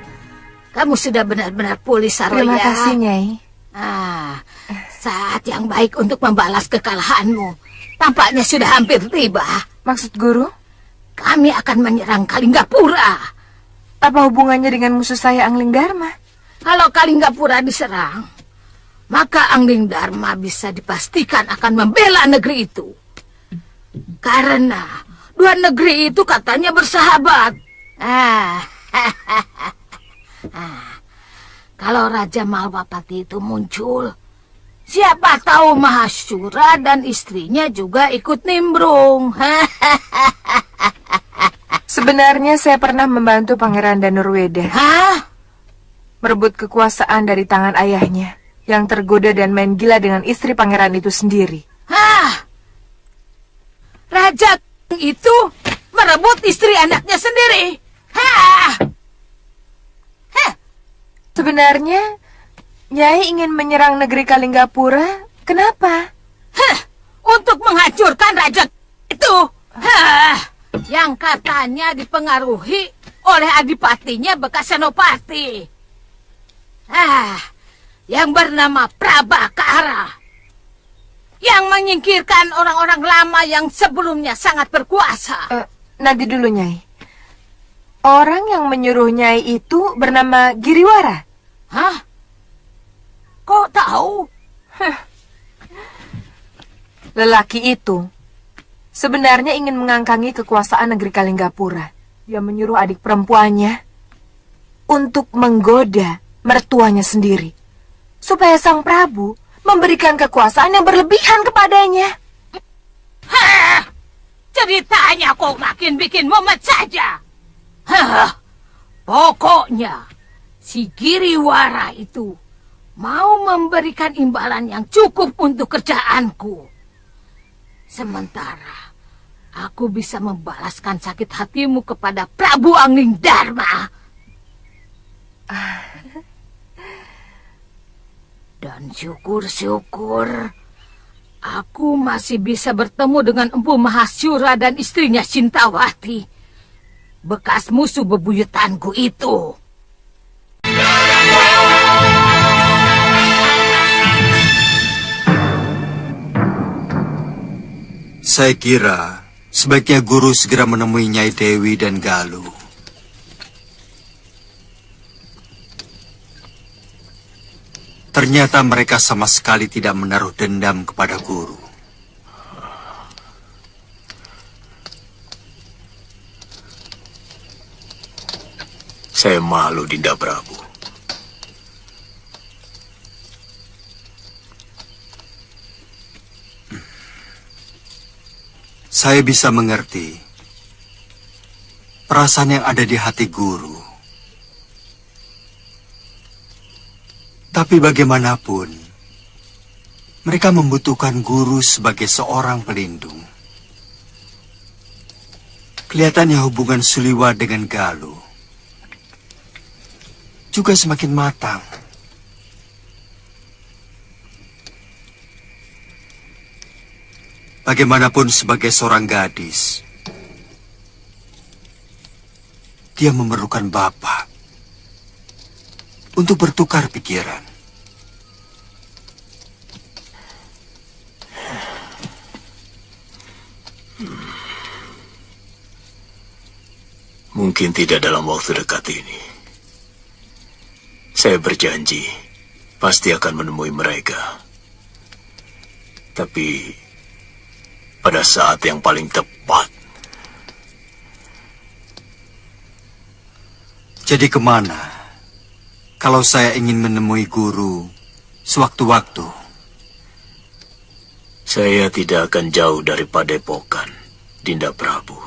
B: Kamu sudah benar-benar pulih, Saroya.
A: Terima kasih, Nyai.
B: Saat yang baik untuk membalas kekalahanmu. Tampaknya sudah hampir tiba.
A: Maksud guru?
B: Kami akan menyerang Kalinggapura.
A: Apa hubungannya dengan musuh saya, Angling Dharma?
B: Kalau Kalinggapura diserang, maka Angling Dharma bisa dipastikan akan membela negeri itu. Karena dua negeri itu katanya bersahabat. Kalau Raja Malwapati itu muncul, Siapa tahu Mahashura dan istrinya juga ikut nimbrung.
S: Sebenarnya saya pernah membantu Pangeran Danurweda. Merebut kekuasaan dari tangan ayahnya, yang tergoda dan main gila dengan istri pangeran itu sendiri.
B: Raja itu merebut istri anaknya sendiri.
S: Sebenarnya, Nyai ingin menyerang negeri Kalinggapura. Kenapa?
B: Untuk menghancurkan raja itu. Yang katanya dipengaruhi oleh adipatinya bekas senopati. Yang bernama Prabakara. Yang menyingkirkan orang-orang lama yang sebelumnya sangat berkuasa.
S: Nanti dulu, Nyai. Orang yang menyuruh Nyai itu bernama Giriwara.
B: Kok tahu?
S: Lelaki itu sebenarnya ingin mengangkangi kekuasaan negeri Kalinggapura. Dia menyuruh adik perempuannya untuk menggoda mertuanya sendiri, supaya sang Prabu memberikan kekuasaan yang berlebihan kepadanya.
B: Ceritanya kok makin bikin mumet saja. Pokoknya si Giriwara itu mau memberikan imbalan yang cukup untuk kerjaanku. Sementara aku bisa membalaskan sakit hatimu kepada Prabu Anglingdarma. Dan syukur-syukur aku masih bisa bertemu dengan Empu Mahashura dan istrinya Cintawati, bekas musuh bebuyutanku itu.
G: Saya kira sebaiknya guru segera menemui Nyai Dewi dan Galuh. Ternyata mereka sama sekali tidak menaruh dendam kepada guru.
O: Saya malu, Dinda Prabu.
G: Saya bisa mengerti perasaan yang ada di hati guru. Tapi bagaimanapun, mereka membutuhkan guru sebagai seorang pelindung. Kelihatannya hubungan Suliwa dengan Galuh juga semakin matang. Bagaimanapun sebagai seorang gadis, dia memerlukan bapak untuk bertukar pikiran.
O: Mungkin tidak dalam waktu dekat ini. Saya berjanji pasti akan menemui mereka. Tapi pada saat yang paling tepat.
G: Jadi kemana kalau saya ingin menemui guru sewaktu-waktu?
O: Saya tidak akan jauh dari Padepokan, Dinda Prabu.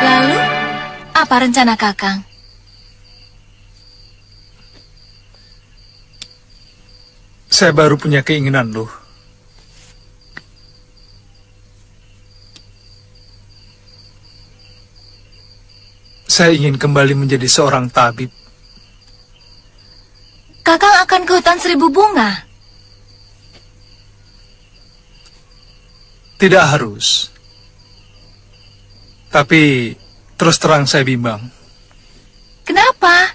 A: Lalu, apa rencana Kakang?
H: Saya baru punya keinginan loh. Saya ingin kembali menjadi seorang tabib.
A: Kakang akan ke hutan seribu bunga?
H: Tidak harus. Tapi terus terang saya bimbang.
A: Kenapa?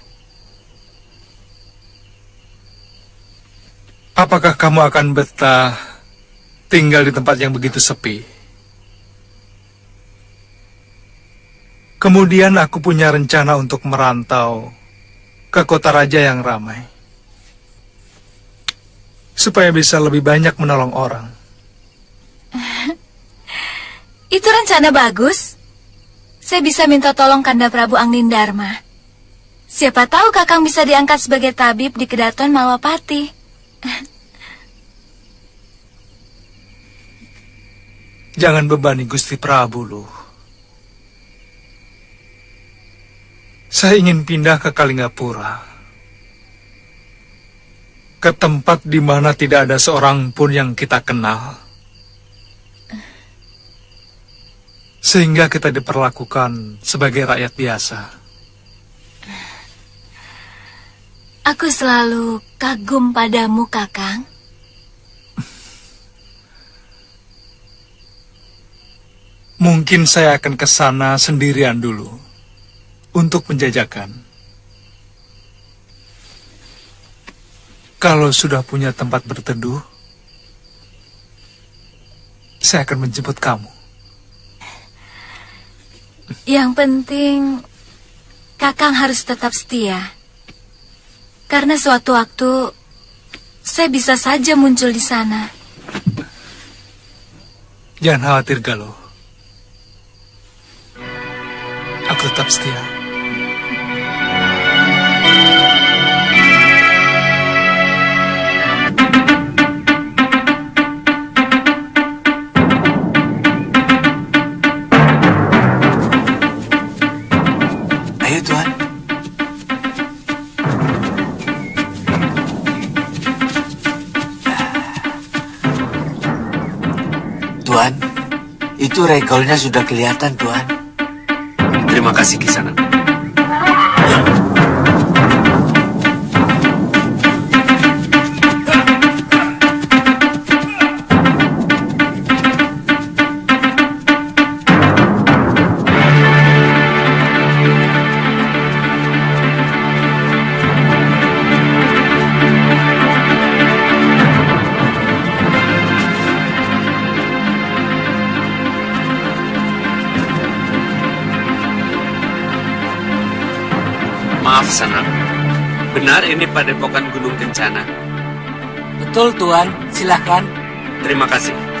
H: Apakah kamu akan betah tinggal di tempat yang begitu sepi? Kemudian aku punya rencana untuk merantau ke kota raja yang ramai, supaya bisa lebih banyak menolong orang.
A: Itu rencana bagus. saya bisa minta tolong Kanda Prabu Angnindharma. Siapa tahu Kakang bisa diangkat sebagai tabib di Kedaton Malwapati.
H: Jangan bebani Gusti Prabu, Luh. Saya ingin pindah ke Kalinggapura. Ke tempat di mana tidak ada seorang pun yang kita kenal. Sehingga kita diperlakukan sebagai rakyat biasa.
A: Aku selalu kagum padamu, Kakang.
H: Mungkin saya akan ke sana sendirian dulu untuk penjajakan. Kalau sudah punya tempat berteduh, saya akan menjemput kamu.
A: Yang penting, Kakang harus tetap setia. Karena suatu waktu, saya bisa saja muncul di sana.
H: Jangan khawatir, Galuh. Aku tetap setia.
E: Ayo, Tuan. Tuan, itu regolnya sudah kelihatan, Tuan.
K: Terima kasih, Kisanak. Maaf, Sanak. Benar ini padepokan Gunung Kencana?
E: Betul, Tuan. Silakan.
K: Terima kasih.